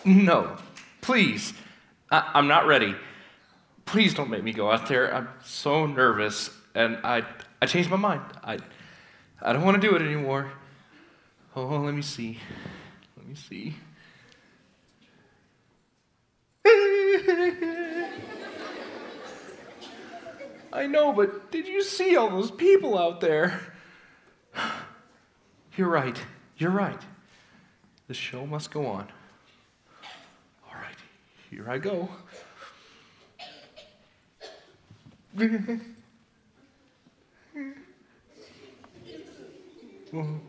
No, please. I'm not ready. Please don't make me go out there. I'm so nervous, and I changed my mind. I don't want to do it anymore. Oh, let me see. Let me see. I know, but did you see all those people out there? You're right. You're right. The show must go on. All right, here I go.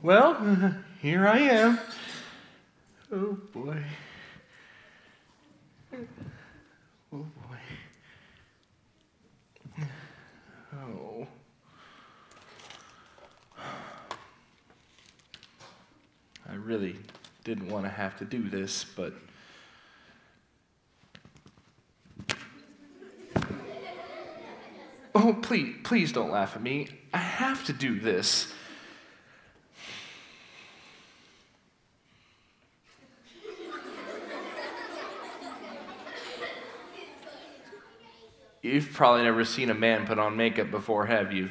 Well, here I am. Oh, boy. Oh, boy. Oh. I really didn't want to have to do this, but... Oh, please don't laugh at me. I have to do this. You've probably never seen a man put on makeup before, have you?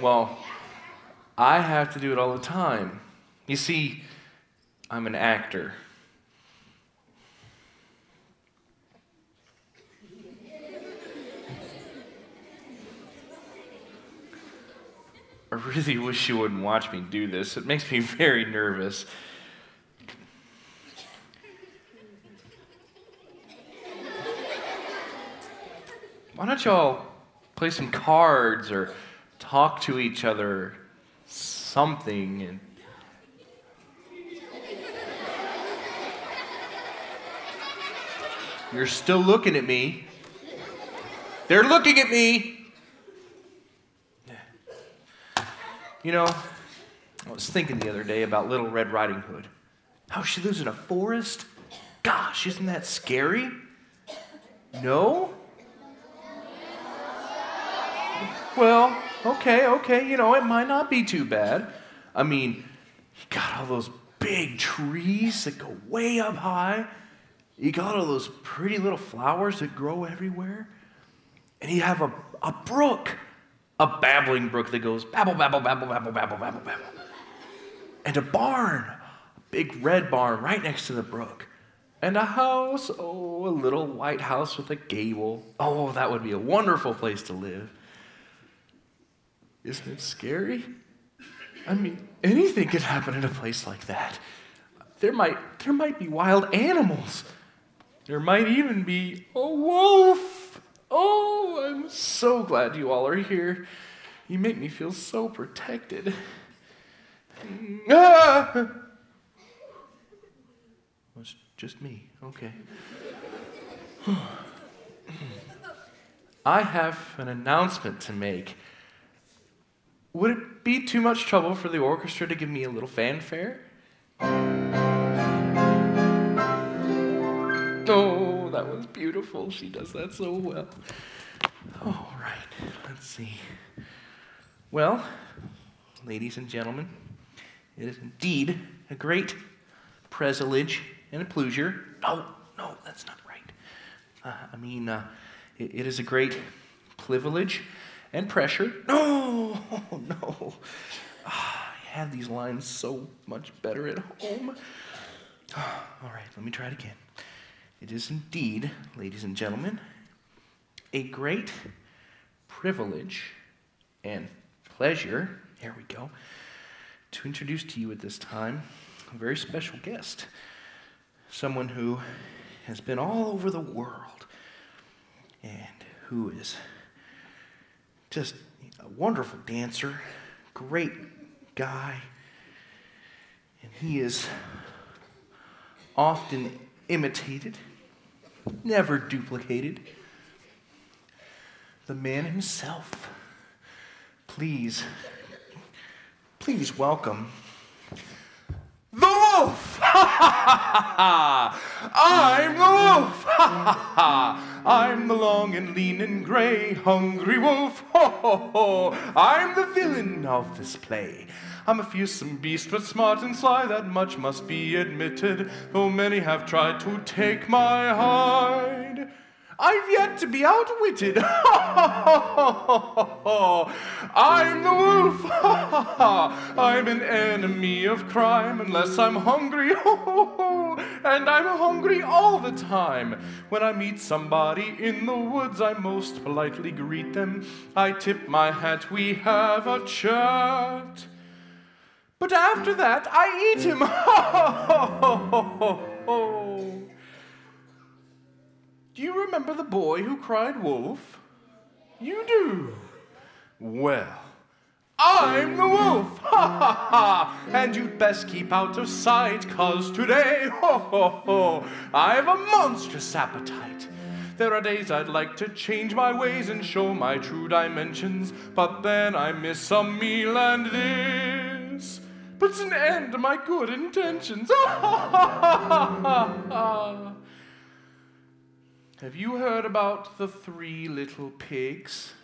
Well, I have to do it all the time. You see, I'm an actor. I really wish you wouldn't watch me do this. It makes me very nervous. Why don't y'all play some cards or talk to each other, something, and... You're still looking at me. They're looking at me. You know, I was thinking the other day about Little Red Riding Hood. How she lives in a forest? Gosh, isn't that scary? No? Well, okay, you know, it might not be too bad. I mean, you got all those big trees that go way up high. You got all those pretty little flowers that grow everywhere. And you have a brook. A babbling brook that goes babble, babble, babble, babble, babble, babble, babble. And a barn, a big red barn right next to the brook. And a house, oh, a little white house with a gable. Oh, that would be a wonderful place to live. Isn't it scary? I mean, anything could happen in a place like that. There might be wild animals. There might even be a wolf. Oh, I'm so glad you all are here. You make me feel so protected. Ah! It's just me. Okay. I have an announcement to make. Would it be too much trouble for the orchestra to give me a little fanfare? Oh, that was beautiful. She does that so well. All right, let's see. Well, ladies and gentlemen, it is indeed a great privilege and a pleasure. No, that's not right. It is a great privilege and pressure. No. I have these lines so much better at home. All right, let me try it again. It is indeed, ladies and gentlemen, a great privilege and pleasure, there we go, to introduce to you at this time a very special guest, someone who has been all over the world and who is just a wonderful dancer, great guy, and he is often imitated, never duplicated. The man himself. Please welcome the wolf! I'm the wolf! I'm the long and lean and gray, hungry wolf. I'm the villain of this play. I'm a fearsome beast, but smart and sly, that much must be admitted, though many have tried to take my hide. I've yet to be outwitted. I'm the wolf. I'm an enemy of crime unless I'm hungry. And I'm hungry all the time. When I meet somebody in the woods, I most politely greet them. I tip my hat, we have a chat. But after that, I eat him. Do you remember the boy who cried wolf? You do. Well, I'm the wolf. And you'd best keep out of sight, 'cause today, I have a monstrous appetite. There are days I'd like to change my ways and show my true dimensions, but then I miss a meal and this puts an end to my good intentions. Have you heard about the 3 little pigs?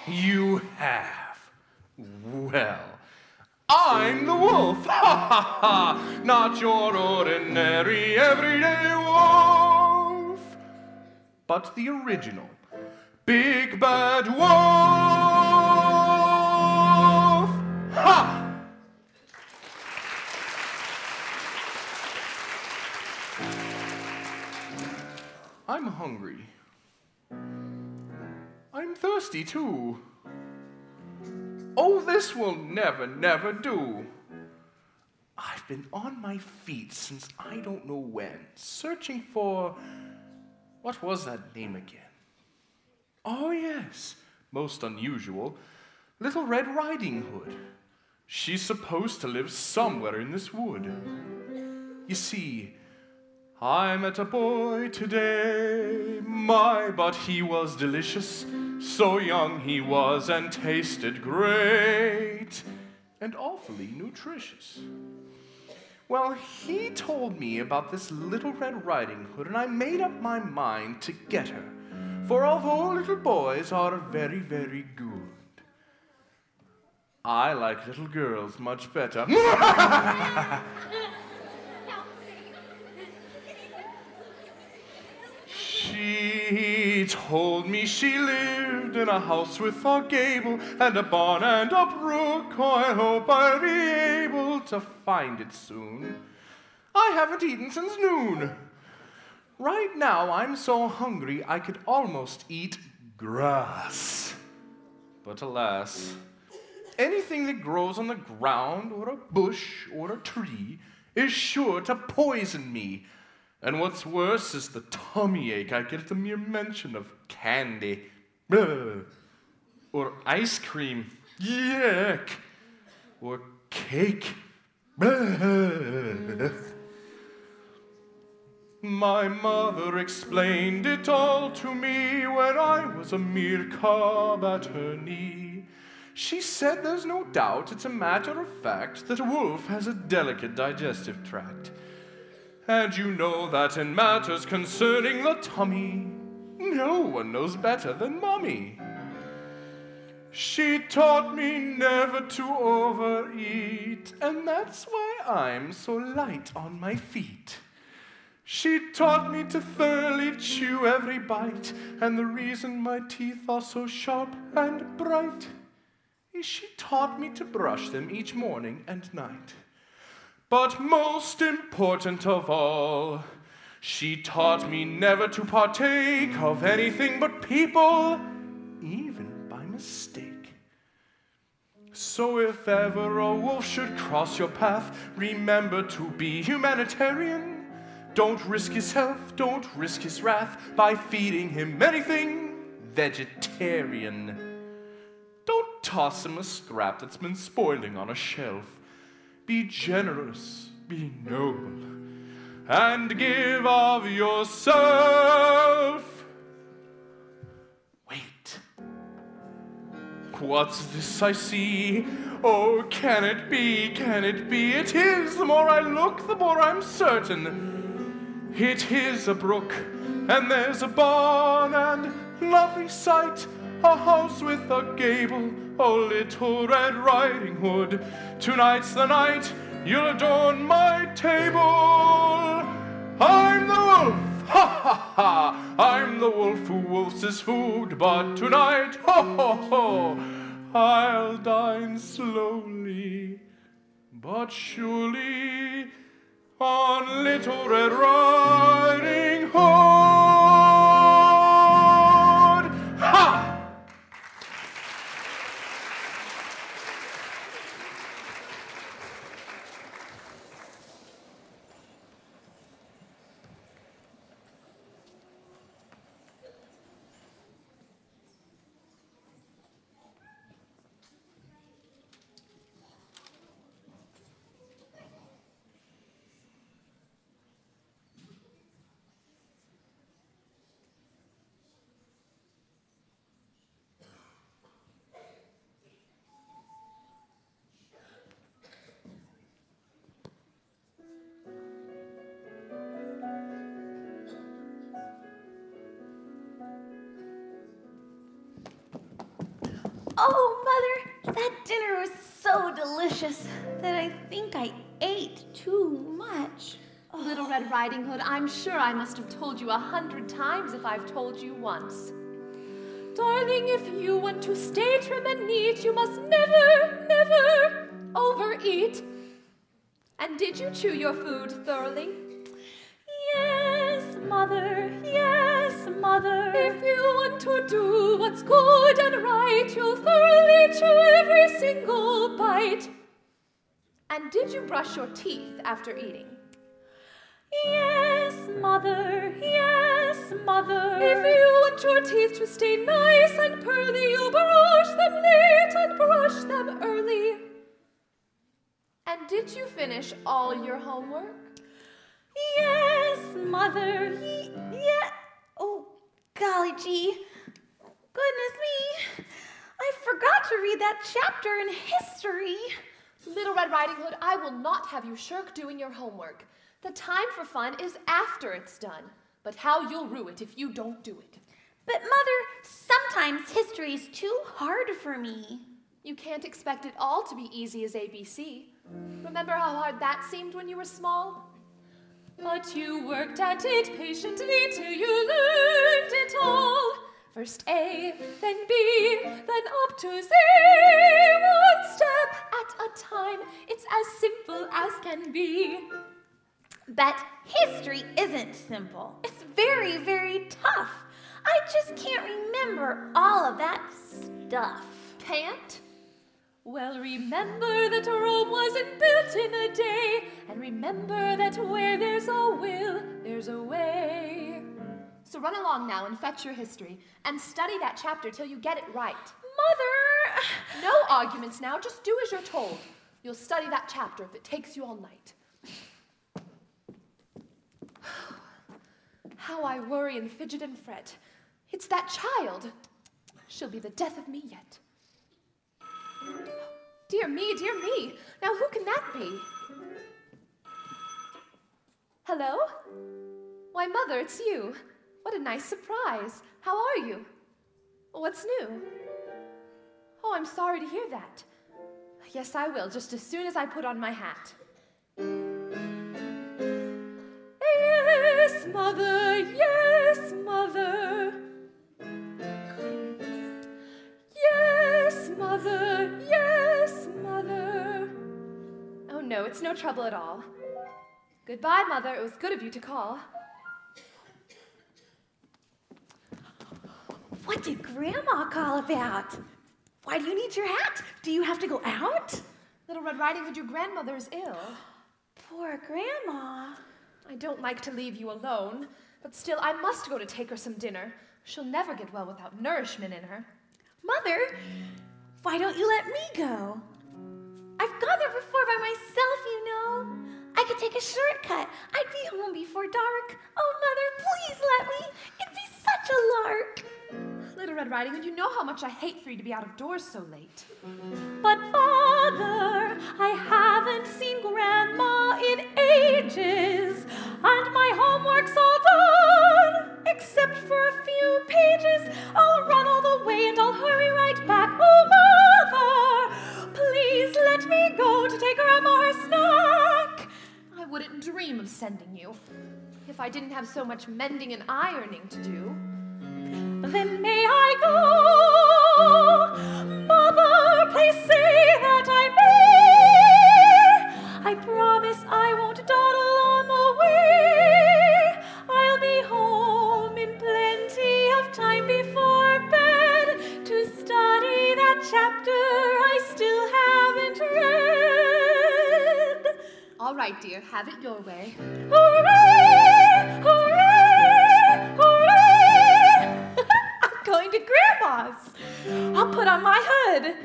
You have. Well, I'm the wolf. Not your ordinary everyday wolf, but the original big bad wolf. Ha! I'm hungry. I'm thirsty too. Oh, this will never, never do. I've been on my feet since I don't know when, searching for... What was that name again? Oh, yes, most unusual. Little Red Riding Hood. She's supposed to live somewhere in this wood. You see, I met a boy today, my, but he was delicious. So young he was and tasted great and awfully nutritious. Well, he told me about this Little Red Riding Hood, and I made up my mind to get her. For although little boys are very, very good, I like little girls much better. She told me she lived in a house with a gable and a barn and a brook. I hope I'll be able to find it soon. I haven't eaten since noon. Right now I'm so hungry I could almost eat grass. But alas, anything that grows on the ground or a bush or a tree is sure to poison me. And what's worse is the tummy ache I get at the mere mention of candy. Or ice cream. Yuck. Or cake. My mother explained it all to me when I was a mere cub at her knee. She said there's no doubt, it's a matter of fact, that a wolf has a delicate digestive tract. And you know that in matters concerning the tummy, no one knows better than Mommy. She taught me never to overeat, and that's why I'm so light on my feet. She taught me to thoroughly chew every bite, and the reason my teeth are so sharp and bright is she taught me to brush them each morning and night. But most important of all, she taught me never to partake of anything but people, even by mistake. So if ever a wolf should cross your path, remember to be humanitarian. Don't risk his health, don't risk his wrath by feeding him anything vegetarian. Don't toss him a scrap that's been spoiling on a shelf. Be generous, be noble. and give of yourself. Wait. What's this I see? Oh, can it be? Can it be? It is. The more I look, the more I'm certain. It is a brook, and there's a barn, and lovely sight, a house with a gable. Oh, little Red Riding Hood, tonight's the night you'll adorn my table. I'm the wolf, ha ha ha. I'm the wolf who wolfs his food, but tonight, ho ho ho, I'll dine slowly, but surely on Little Red Riding Hood. Ha! Oh, Mother, that dinner was so delicious that I think I ate too much. Oh. Little Red Riding Hood, I'm sure I must have told you 100 times if I've told you once. Darling, if you want to stay trim and neat, you must never, never overeat. And did you chew your food thoroughly? Yes, Mother, yes, Mother. If you want to do what's good and right, you'll thoroughly chew every single bite. And did you brush your teeth after eating? Yes, Mother, yes, Mother. If you want your teeth to stay nice and pearly, you'll brush them late and brush them early. And did you finish all your homework? Yes, Mother, yeah. Oh, golly gee. Goodness me. I forgot to read that chapter in history. Little Red Riding Hood, I will not have you shirk doing your homework. The time for fun is after it's done. But how you'll rue it if you don't do it. But Mother, sometimes history's too hard for me. You can't expect it all to be easy as ABC. Remember how hard that seemed when you were small? But you worked at it patiently till you learned it all. First A, then B, then up to Z. One step at a time. It's as simple as can be. But history isn't simple. It's very, very tough. I just can't remember all of that stuff. Can't? Well, remember that Rome wasn't built in a day, and remember that where there's a will, there's a way. So run along now and fetch your history, and study that chapter till you get it right. Mother! No arguments now, just do as you're told. You'll study that chapter if it takes you all night. How I worry and fidget and fret. It's that child. She'll be the death of me yet. Dear me, dear me. Now who can that be? Hello? Why, Mother, it's you. What a nice surprise. How are you? What's new? Oh, I'm sorry to hear that. Yes, I will, just as soon as I put on my hat. Yes, Mother, yes, Mother. Yes, Mother, yes, Mother. Oh, no, it's no trouble at all. Goodbye, Mother. It was good of you to call. What did Grandma call about? Why do you need your hat? Do you have to go out? Little Red Riding Hood, your grandmother is ill. Poor Grandma. I don't like to leave you alone, but still I must go to take her some dinner. She'll never get well without nourishment in her. Mother, why don't you let me go? I've gone there before by myself, you know. I could take a shortcut. I'd be home before dark. Oh, Mother, please let me. It'd be such a lark. Little Red Riding Hood, you know how much I hate for you to be out of doors so late. But Father, I haven't seen Grandma in ages, and my homework's all done, except for a few pages. I'll run all the way and I'll hurry right back. Oh, Mother, please let me go to take Grandma her snack. I wouldn't dream of sending you if I didn't have so much mending and ironing to do. Then may I go? Mother, please say that I may. I promise I won't dawdle on the way. I'll be home in plenty of time before bed to study that chapter I still haven't read. All right, dear, have it your way. Hooray! Hooray! Hooray! I'm going to Grandma's. I'll put on my hood.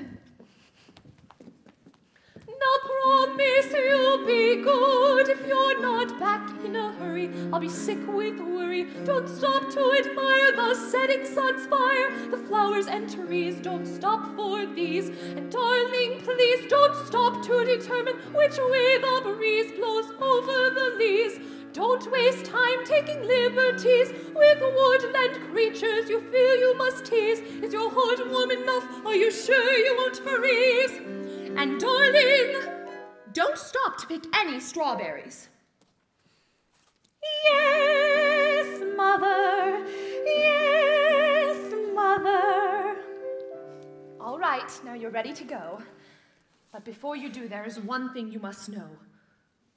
Now promise you'll be good if you're not back in a hurry. I'll be sick with worry. Don't stop to admire the setting sun's fire. The flowers and trees, don't stop for these. And darling, please don't stop to determine which way the breeze blows over the leas. Don't waste time taking liberties with woodland creatures you feel you must tease. Is your heart warm enough? Are you sure you won't freeze? And darling, don't stop to pick any strawberries. Yes, Mother. Yes, Mother. All right, now you're ready to go. But before you do, there is one thing you must know.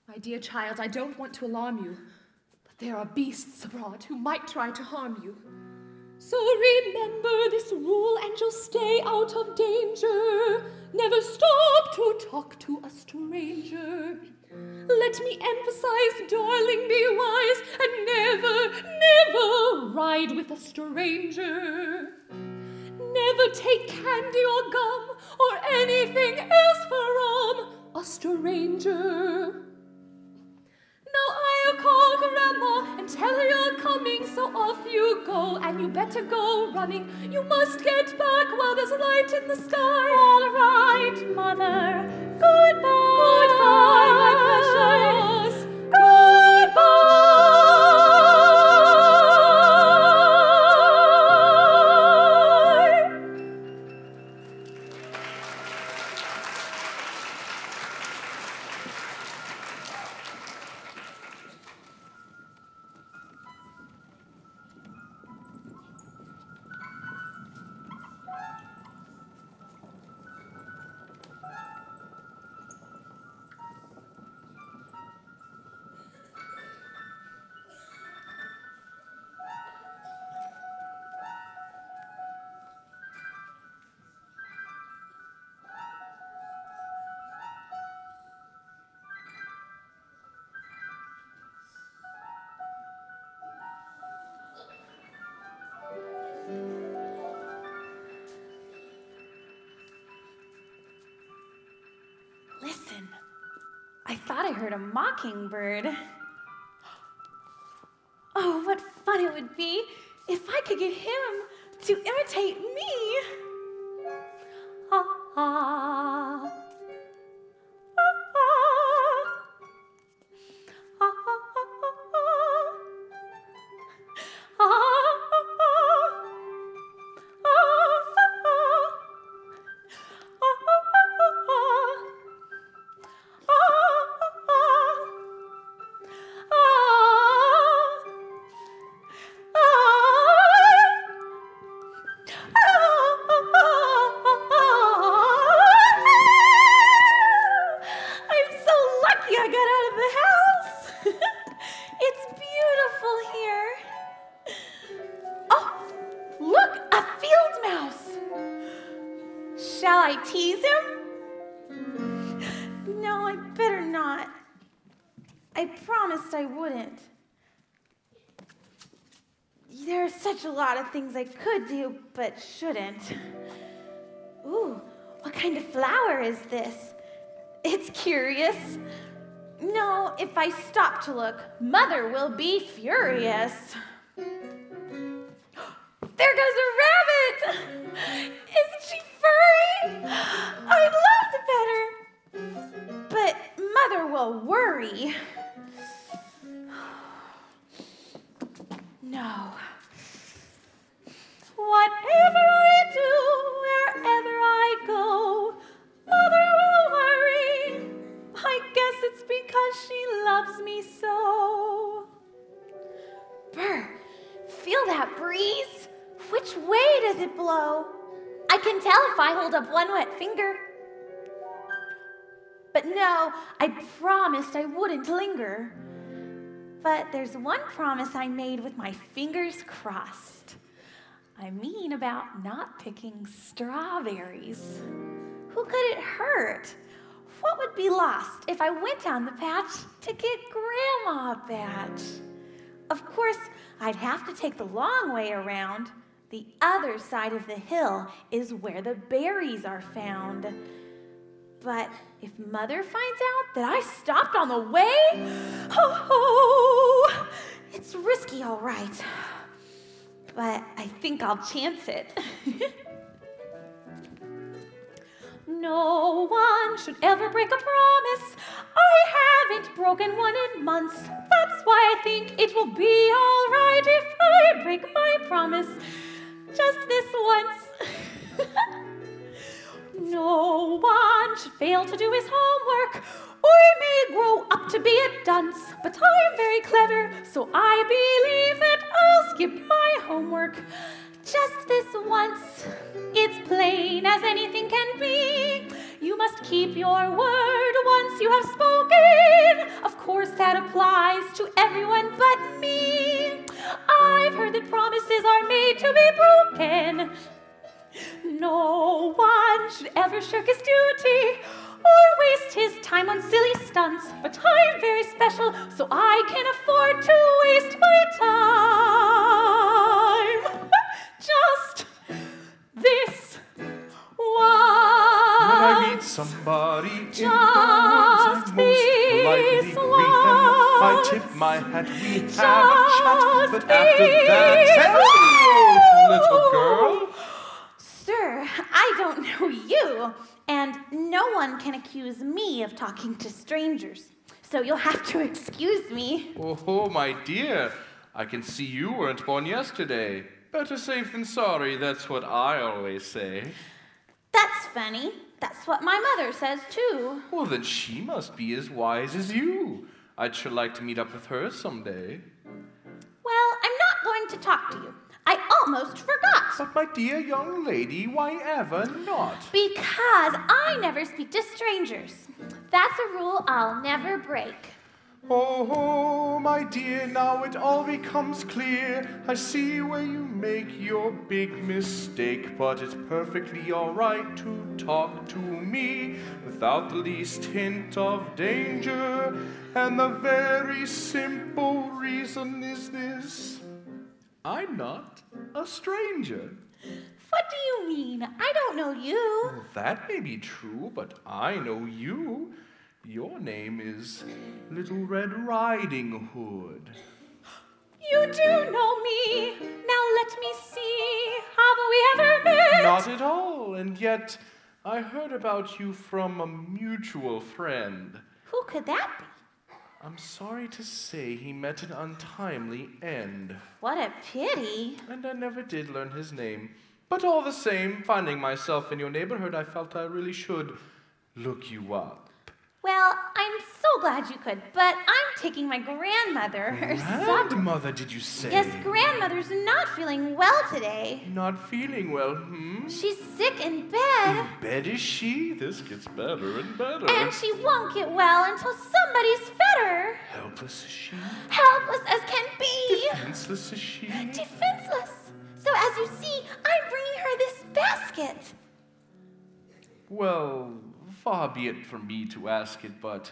My dear child, I don't want to alarm you, but there are beasts abroad who might try to harm you. So remember this rule and you'll stay out of danger. Never stop to talk to a stranger. Let me emphasize, darling, be wise, and never, never ride with a stranger. Never take candy or gum or anything else from a stranger. Now I'll call Grandma and tell her you're coming, so off you go, and you better go running. You must get back while there's light in the sky. All right, Mother. Goodbye. Goodbye, my precious. Goodbye. Listen, I thought I heard a mockingbird. Oh, what fun it would be if I could get him to imitate me. Ah, ah. Ah, ah. Ah, ah, ah. Shall I tease him? No, I better not. I promised I wouldn't. There are such a lot of things I could do, but shouldn't. Ooh, what kind of flower is this? It's curious. No, if I stop to look, Mother will be furious. There goes a rabbit! Isn't she furry? I'd love to pet her. But Mother will worry. No. Whatever I do, wherever I go, Mother will worry. I guess it's because she loves me so. Brr, feel that breeze? Which way does it blow? I can tell if I hold up one wet finger. But no, I promised I wouldn't linger. But there's one promise I made with my fingers crossed. I mean about not picking strawberries. Who could it hurt? What would be lost if I went down the patch to get Grandma a batch? Of course, I'd have to take the long way around. The other side of the hill is where the berries are found. But if Mother finds out that I stopped on the way, it's risky, all right. But I think I'll chance it. No one should ever break a promise. I haven't broken one in months. That's why I think it will be all right if I break my promise just this once. No one should fail to do his homework, or he may grow up to be a dunce. But I'm very clever, so I believe that I'll skip my homework just this once. It's plain as anything can be. You must keep your word once you have spoken. Of course, that applies to everyone but me. I've heard that promises are made to be broken. No one should ever shirk his duty or waste his time on silly stunts. But I'm very special, so I can afford to waste my time. Just this once. When I meet somebody in the woods, I most politely greet them. I tip my hat, we have a chat, but after that, tell me, little girl. Sir, I don't know you, and no one can accuse me of talking to strangers. So you'll have to excuse me. Oh, my dear, I can see you weren't born yesterday. Better safe than sorry, that's what I always say. That's funny. That's what my mother says, too. Well, then she must be as wise as you. I'd sure like to meet up with her someday. Well, I'm not going to talk to you. I almost forgot. But my dear young lady, why ever not? Because I never speak to strangers. That's a rule I'll never break. Oh, my dear, now it all becomes clear. I see where you make your big mistake, but it's perfectly all right to talk to me without the least hint of danger. And the very simple reason is this: I'm not a stranger. What do you mean? I don't know you. Well, that may be true, but I know you. Your name is Little Red Riding Hood. You do know me. Now let me see. Have we ever met? Not at all, and yet I heard about you from a mutual friend. Who could that be? I'm sorry to say he met an untimely end. What a pity. And I never did learn his name. But all the same, finding myself in your neighborhood, I felt I really should look you up. Well, I'm so glad you could, but I'm taking my grandmother. Grandmother, did you say? Yes, grandmother's not feeling well today. Not feeling well, hmm? She's sick in bed. In bed is she? This gets better and better. And she won't get well until somebody's fed her. Helpless is she? Helpless as can be. Defenseless is she? Defenseless. So as you see, I'm bringing her this basket. Well, far be it from me to ask it, but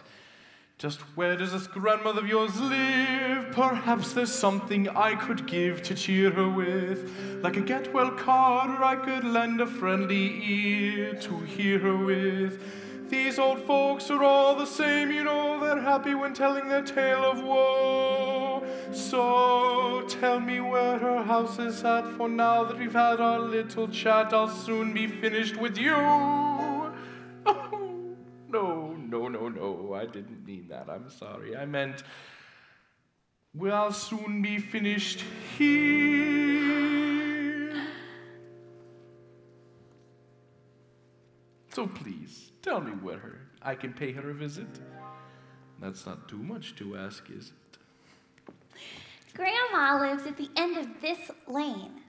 just where does this grandmother of yours live? Perhaps there's something I could give to cheer her with, like a get-well card, or I could lend a friendly ear to hear her with. These old folks are all the same, you know, they're happy when telling their tale of woe. So tell me where her house is at, for now that we've had our little chat, I'll soon be finished with you. Oh, no, I didn't mean that, I'm sorry. I meant, well, I'll soon be finished here. So please, tell me where I can pay her a visit. That's not too much to ask, is it? Grandma lives at the end of this lane.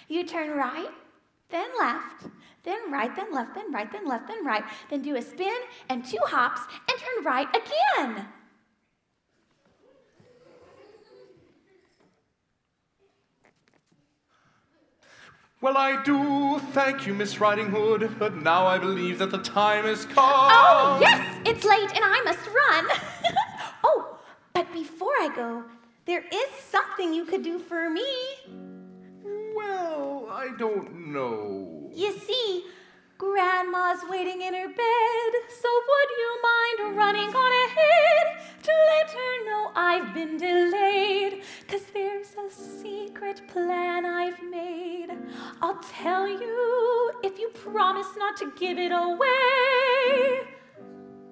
You turn right, then left, then right, then left, then right, then left, then right, then do a spin and 2 hops and turn right again. Well, I do thank you, Miss Riding Hood, but now I believe that the time has come. Oh, yes, it's late and I must run. Oh, but before I go, there is something you could do for me. Well, I don't know. You see, Grandma's waiting in her bed, so would you mind running on ahead to let her know I've been delayed? 'Cause there's a secret plan I've made. I'll tell you if you promise not to give it away.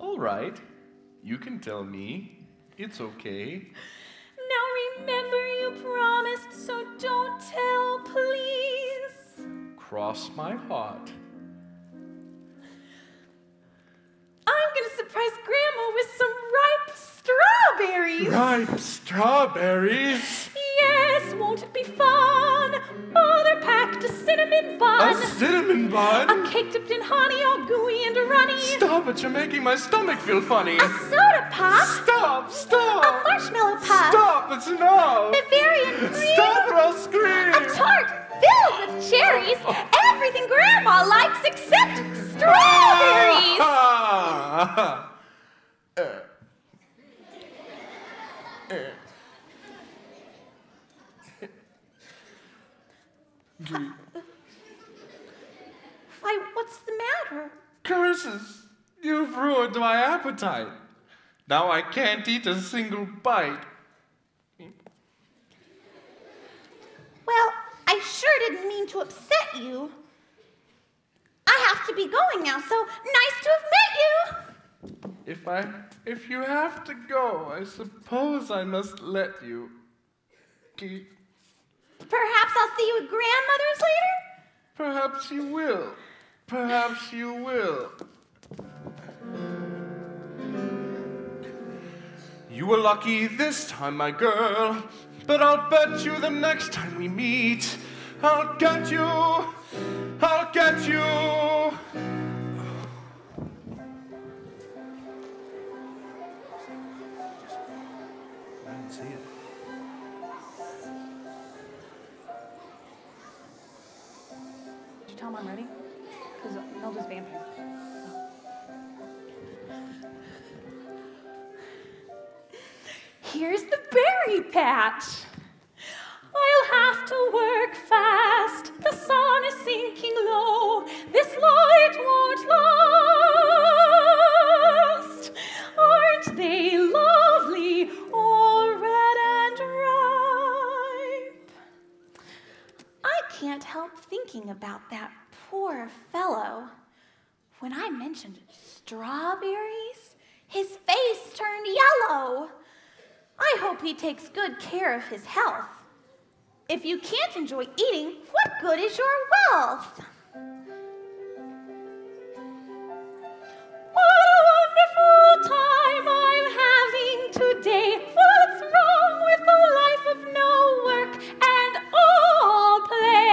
All right, you can tell me. It's okay. Now remember you promised, so don't tell, please. Cross my heart. I'm gonna surprise Grandma with some ripe strawberries. Ripe strawberries? Yes, won't it be fun? Mother packed a cinnamon bun. A cinnamon bun? A cake dipped in honey, all gooey and runny. Stop it, you're making my stomach feel funny. A soda pop. Stop! A marshmallow puff. Stop, it's enough! Bavarian cream. Stop or I'll scream! A tart filled with cherries. Everything Grandma likes except strawberries. Why, what's the matter? Curses! You've ruined my appetite. Now I can't eat a single bite. Well, I sure didn't mean to upset you. I have to be going now, so nice to have met you. If you have to go, I suppose I must let you. Perhaps I'll see you at Grandmother's later? Perhaps you will. Perhaps you will. You were lucky this time, my girl, but I'll bet you the next time we meet, I'll get you. I'll get you. I didn't see it. Did you tell him I'm ready? Because Nelda's vampire. Here's the berry patch. I'll have to work fast. The sun is sinking low. This light won't last. Aren't they lovely, all red and ripe? I can't help thinking about that poor fellow. When I mentioned strawberries, his face turned yellow. I hope he takes good care of his health. If you can't enjoy eating, what good is your wealth? What a wonderful time I'm having today. What's wrong with the life of no work and all play?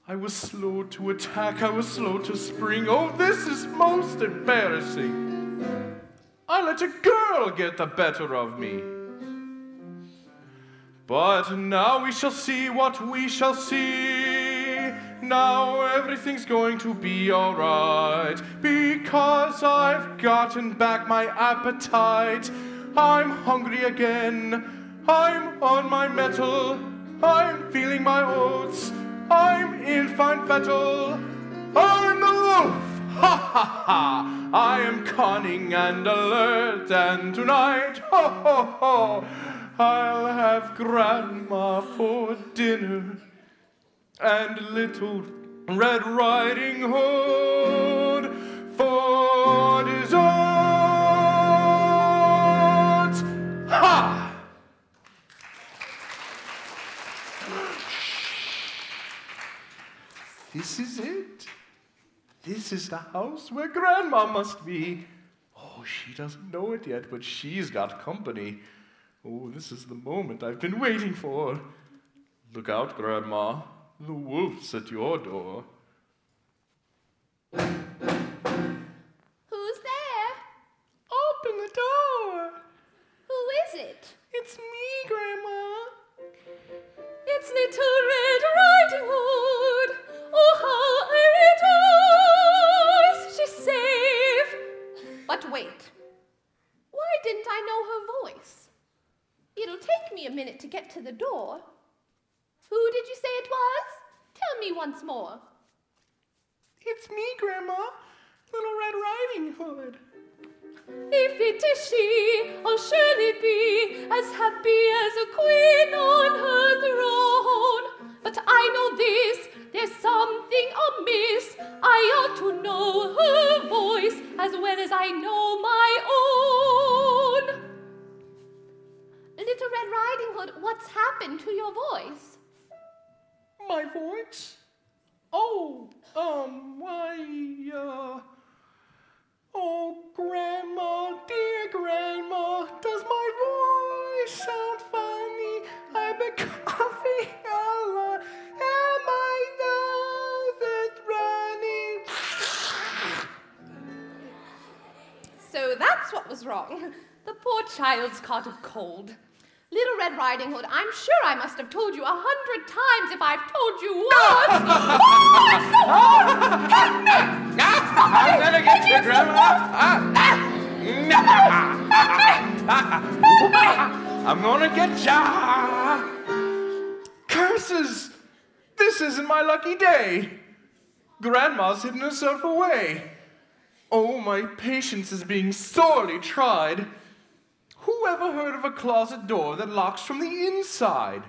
I was slow to attack, I was slow to spring. Oh, this is most embarrassing. I let a girl get the better of me. But now we shall see what we shall see. Now everything's going to be alright, because I've gotten back my appetite. I'm hungry again, I'm on my mettle, I'm feeling my oats, I'm in fine fettle. I'm the wolf, ha ha ha! I am cunning and alert, and tonight, ho ho ho, I'll have Grandma for dinner and Little Red Riding Hood for dessert. Ha! This is it. This is the house where Grandma must be. Oh, she doesn't know it yet, but she's got company. Oh, this is the moment I've been waiting for. Look out, Grandma. The wolf's at your door. Who's there? Open the door. Who is it? It's me, Grandma. It's Little Red Riding Hood. Oh, how I rejoice! She's safe. But wait. Why didn't I know her voice? It'll take me a minute to get to the door. Who did you say it was? Tell me once more. It's me, Grandma. Little Red Riding Hood. If it is she, I'll surely be as happy as a queen on her throne. But I know this, there's something amiss. I ought to know her voice as well as I know my own. Little Red Riding Hood, what's happened to your voice? My voice? Oh, oh, Grandma, dear Grandma, does my voice sound funny? I've been coughing a lot, and my nose is running. So that's what was wrong. The poor child's caught a cold. Little Red Riding Hood, I'm sure I must have told you 100 times if I've told you once. Oh, it's the wolf! Help me! I'm gonna get you, Grandma. I'm gonna get ya. Curses! This isn't my lucky day. Grandma's hidden herself away. Oh, my patience is being sorely tried. Who ever heard of a closet door that locks from the inside?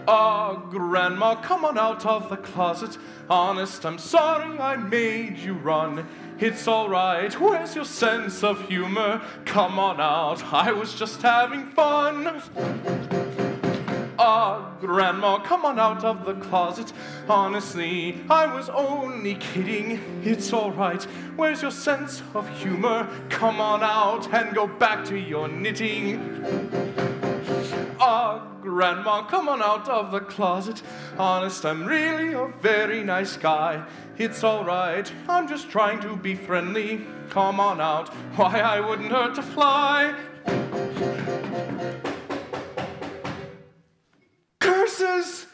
Ah, Grandma, come on out of the closet. Honest, I'm sorry I made you run. It's all right, where's your sense of humor? Come on out, I was just having fun. Ah, Grandma, come on out of the closet. Honestly, I was only kidding. It's all right. Where's your sense of humor? Come on out and go back to your knitting. Ah, Grandma, come on out of the closet. Honest, I'm really a very nice guy. It's all right. I'm just trying to be friendly. Come on out. Why, I wouldn't hurt to fly. Curses!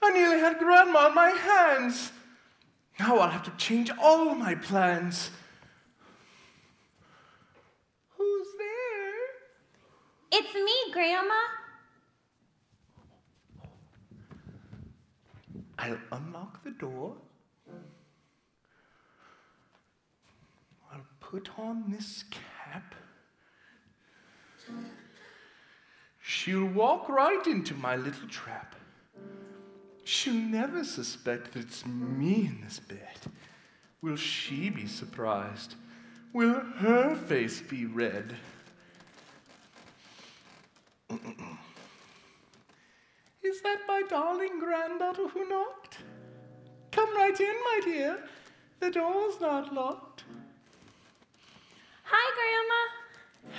I nearly had Grandma in my hands. Now I'll have to change all my plans. Who's there? It's me, Grandma. I'll unlock the door. I'll put on this cap. She'll walk right into my little trap. She'll never suspect that it's me in this bed. Will she be surprised? Will her face be red? Is that my darling granddaughter who knocked? Come right in, my dear. The door's not locked. Hi, Grandma.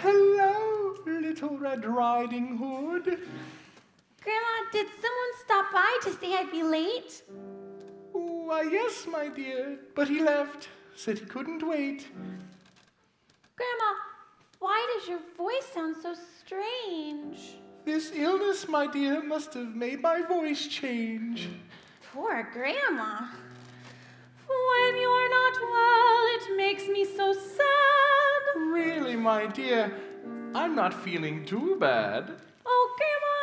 Hello. Little Red Riding Hood. Grandma, did someone stop by to say I'd be late? Why, yes, my dear, but he left. Said he couldn't wait. Grandma, why does your voice sound so strange? This illness, my dear, must have made my voice change. Poor Grandma. When you're not well, it makes me so sad. Really, my dear, I'm not feeling too bad. Oh, Grandma,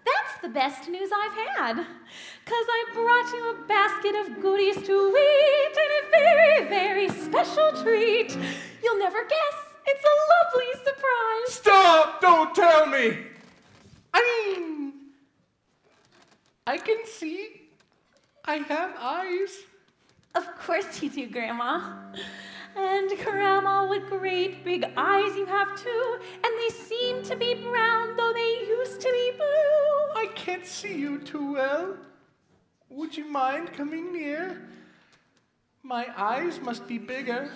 that's the best news I've had. 'Cause I brought you a basket of goodies to eat and a very, very special treat. You'll never guess. It's a lovely surprise. Stop! Don't tell me! I can see. I have eyes. Of course you do, Grandma. And Grandma, what great big eyes you have too. And they seem to be brown, though they used to be blue. I can't see you too well. Would you mind coming near? My eyes must be bigger.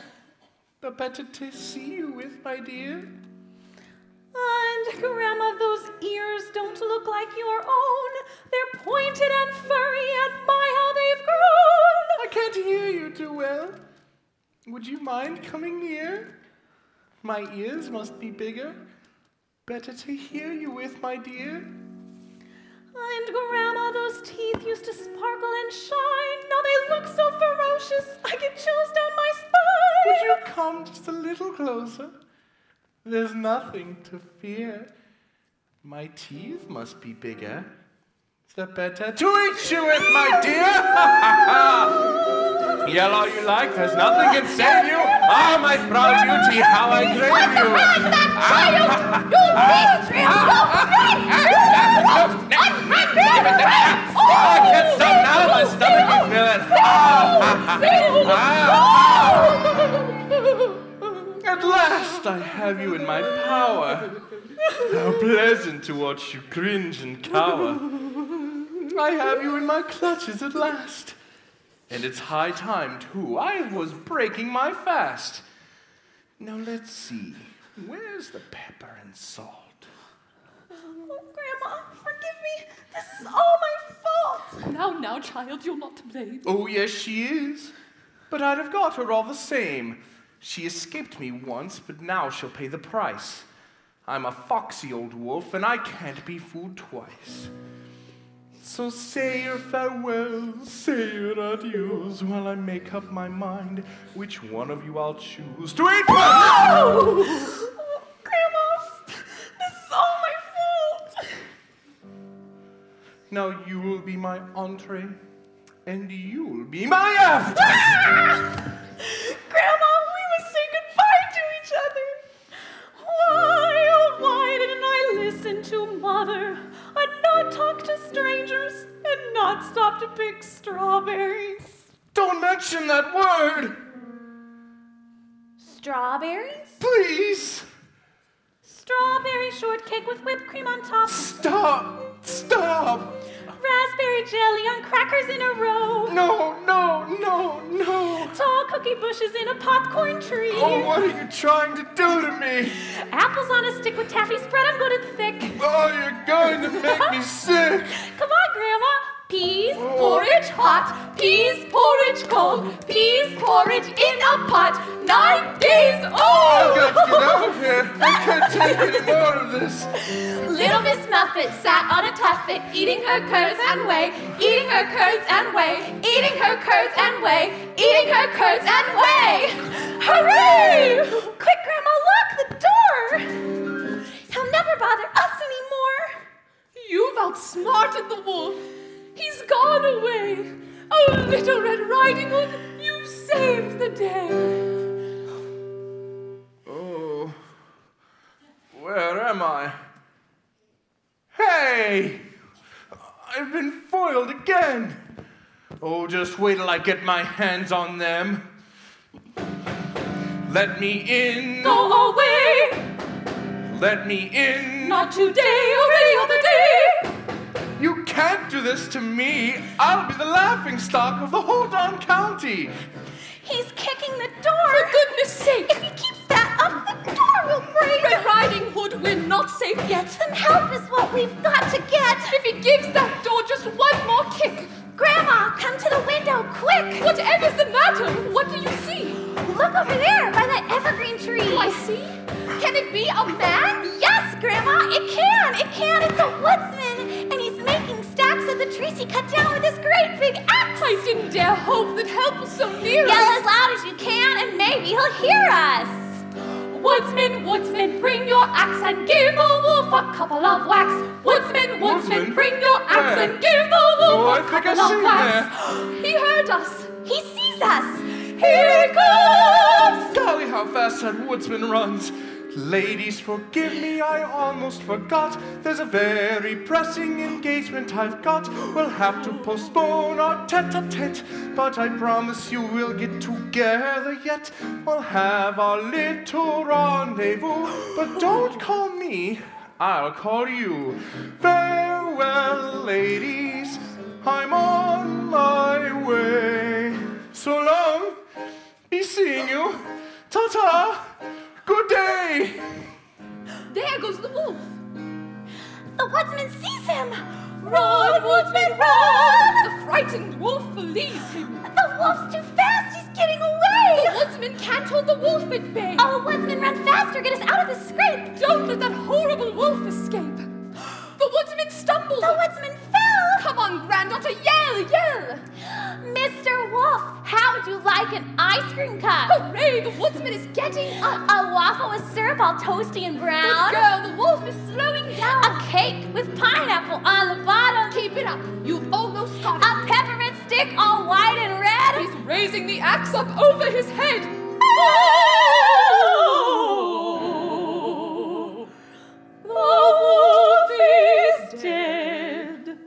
The better to see you with, my dear. And Grandma, those ears don't look like your own. They're pointed and furry, and my, how they've grown. I can't hear you too well. Would you mind coming near? My ears must be bigger. Better to hear you with, my dear. And Grandma, those teeth used to sparkle and shine. Now they look so ferocious, I get chills down my spine. Would you come just a little closer? There's nothing to fear. My teeth must be bigger. The better to eat you with, my dear. Yell all you like, there's nothing can save you. Ah, my proud beauty, how I crave you. I can't stop now, my stomach is feeling. At last I have you in my power. How pleasant to watch you cringe and cower. I have you in my clutches at last. And it's high time, too. I was breaking my fast. Now let's see. Where's the pepper and salt? Oh, Grandma, forgive me. This is all my fault. Now, child, you're not to blame. Oh, yes, she is. But I'd have got her all the same. She escaped me once, but now she'll pay the price. I'm a foxy old wolf, and I can't be fooled twice. So say your farewells, say your adieus, while I make up my mind which one of you I'll choose to eat. Oh, Grandma, this is all my fault. Now you'll be my entree, and you'll be my after. Grandma, we must say goodbye to each other. Why, oh, why didn't I listen to Mother? I'd not talk to strangers and not stop to pick strawberries. Don't mention that word. Strawberries? Please. Strawberry shortcake with whipped cream on top. Stop. Raspberry jelly on crackers in a row. No. Tall cookie bushes in a popcorn tree. Oh, what are you trying to do to me? Apples on a stick with taffy spread on good and thick. Oh, you're going to make me sick. Come on, Grandma. Peas, porridge hot, peas, porridge cold, peas, porridge in a pot, 9 days old! I've got to get out of here. I can't take any more of this. Little Miss Muffet sat on a tuffet, eating her curds and whey, eating her curds and whey, eating her curds and whey, eating her curds and whey! Hooray! Quick, Grandma, lock the door! He'll never bother us anymore. You've outsmarted the wolf. He's gone away. Oh, Little Red Riding Hood, you've saved the day. Oh, where am I? Hey! I've been foiled again. Oh, just wait till I get my hands on them. Let me in. Go away. Let me in. Not today or any other day. You can't do this to me. I'll be the laughingstock of the whole darn county. He's kicking the door. For goodness sake. If he keeps that up, the door will break. Red Riding Hood, we're not Look over there, by that evergreen tree. Do I see? Can it be a man? Yes, Grandma, it can. It's a woodsman, and he's making stacks of the trees he cut down with his great big axe. I didn't dare hope that help was so near Yell us. as loud as you can, and maybe he'll hear us. Woodsman, woodsman, bring your axe and give the wolf a couple of whacks. Woodsman, woodsman, bring your axe and give the wolf a couple of whacks. He heard us. He sees us. Here he comes! Golly, how fast that woodsman runs. Ladies, forgive me, I almost forgot. There's a very pressing engagement I've got. We'll have to postpone our tete-a-tete, but I promise you we'll get together yet. We'll have our little rendezvous, but don't call me, I'll call you. Farewell, ladies, I'm on my way. So long, be seeing you. Ta-ta. Good day! There goes the wolf. The woodsman sees him. Run, woodsman, run! The frightened wolf flees him. The wolf's too fast. He's getting away. The woodsman can't hold the wolf at bay. Oh, woodsman, run faster. Get us out of this scrape. Don't let that horrible wolf escape. The woodsman stumbled. The woodsman fell. Come on, granddaughter, yell, yell! Mr. Wolf, how would you like an ice cream cup? Hooray, the woodsman is getting up. A waffle with syrup all toasty and brown. Good girl, the wolf is slowing down. A cake with pineapple on the bottom. Keep it up, you've almost got it. A peppermint stick all white and red. He's raising the axe up over his head. Oh! The wolf is dead.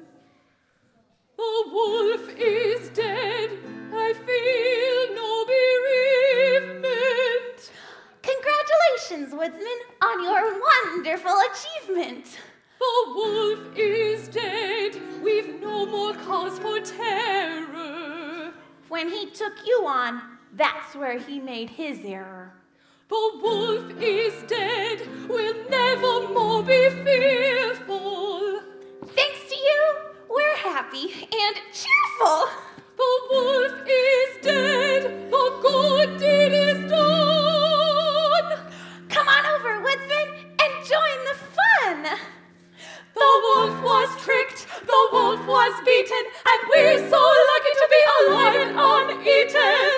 The wolf is dead. I feel no bereavement. Congratulations, woodsman, on your wonderful achievement. The wolf is dead. We've no more cause for terror. When he took you on, that's where he made his error. The wolf is dead. We'll never more be fearful. Thanks to you, we're happy and cheerful. The wolf is dead. The good deed is done. Come on over, woodsman, and join the fun. The wolf was tricked. The wolf was beaten. And we're so lucky to be alive and uneaten.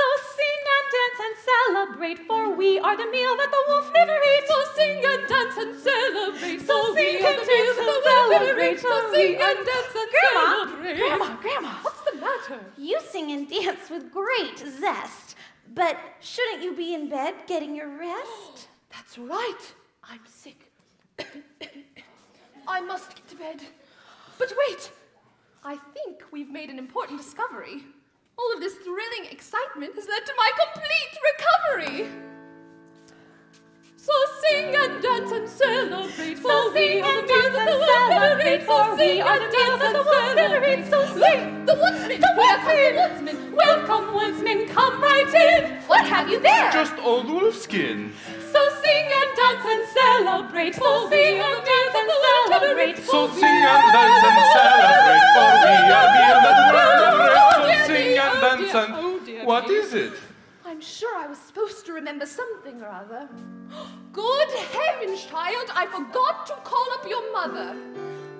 So sing and dance and celebrate, for we are the meal that the wolf never ate. So sing and dance and celebrate. So we sing are and the dance meal that and the wolf never celebrate. ate. So sing and dance and celebrate. Grandma, What's the matter? you sing and dance with great zest, but shouldn't you be in bed getting your rest? That's right. I'm sick. I must get to bed. But wait. I think we've made an important discovery. All of this thrilling excitement has led to my complete recovery. So sing and dance and celebrate. So sing and dance and celebrate, for we are the meal that the wolf never ate. So sing. The woodsman! The Here comes woodsman! the woodsman! Welcome, woodsman, come right in. What have you there? Just old wolfskin. So sing and dance and celebrate. So sing and dance and celebrate. So sing and dance and celebrate, for we are meal that the world never ate. So sing and dance and... What is it? I'm sure I was supposed to remember something or other. Good heavens, child, I forgot to call up your mother.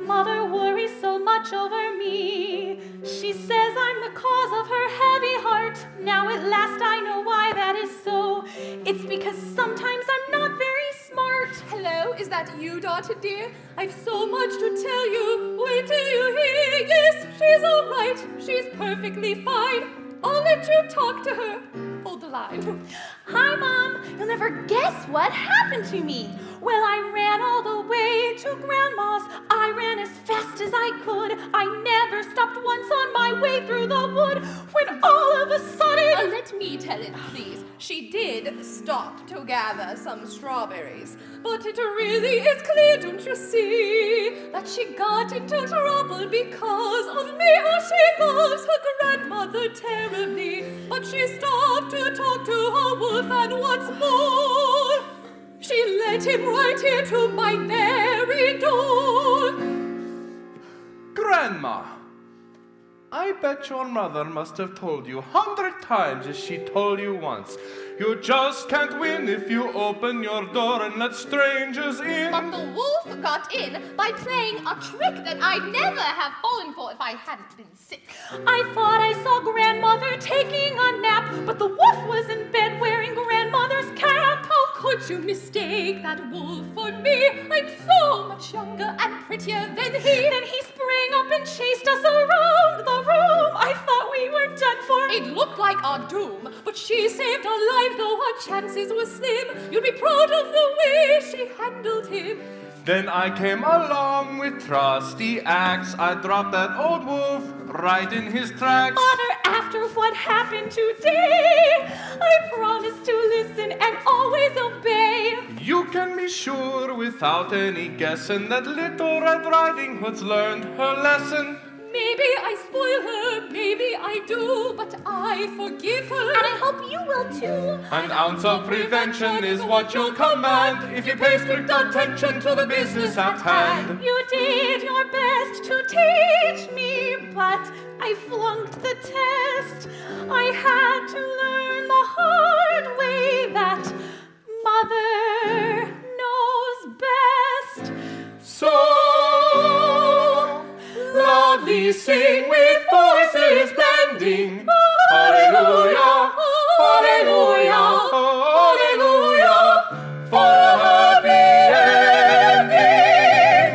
Mother worries so much over me. She says I'm the cause of her heavy heart. Now at last I know why that is so. It's because sometimes I'm not very smart. Hello, is that you, daughter dear? I've so much to tell you. Wait till you hear. Yes, she's all right. She's perfectly fine. I'll let you talk to her. Hold the line. Hi, Mom. You'll never guess what happened to me. Well, I ran all the way to Grandma's. I ran as fast as I could. I never stopped once on my way through the wood. When all of a sudden... Let me tell it, please. She did stop to gather some strawberries. But it really is clear, don't you see, that she got into trouble because of me. Oh, she loves her grandmother terribly. But she stopped to talk to her wolf, and what's more, she led him right here to my very door. Grandma, I I bet your mother must have told you 100 times as she told you once. You just can't win if you open your door and let strangers in. But the wolf got in by playing a trick that I'd never have fallen for if I hadn't been sick. I thought I saw grandmother taking a nap, but the wolf was in bed wearing grandmother's cap. How could you mistake that wolf for me? I'm so much younger and prettier than he. Then he sprang up and chased us around the room. I thought we were done for. It looked like our doom, but she saved our lives, though our chances were slim. You'd be proud of the way she handled him. Then I came along with trusty axe. I dropped that old wolf right in his tracks. Mother, after what happened today, I promise to listen and always obey. You can be sure without any guessing that little Red Riding Hood's learned her lesson. Maybe I spoil her, maybe I do, but I forgive her. And I hope you will too. An ounce of prevention is what you'll command if you pay strict attention to the business at hand. You did your best to teach me, but I flunked the test. I had to learn the hard way that Mother knows best. So loudly sing with voices blending. Hallelujah, hallelujah, hallelujah, for a happy ending.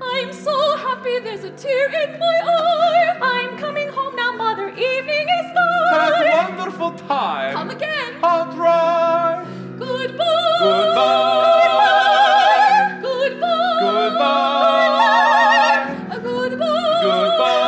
I'm so happy there's a tear in my eye. I'm coming home now, Mother, evening is nigh. Had a wonderful time. Come again. I'll drive. Goodbye. Goodbye. Goodbye. Goodbye. Goodbye. Goodbye.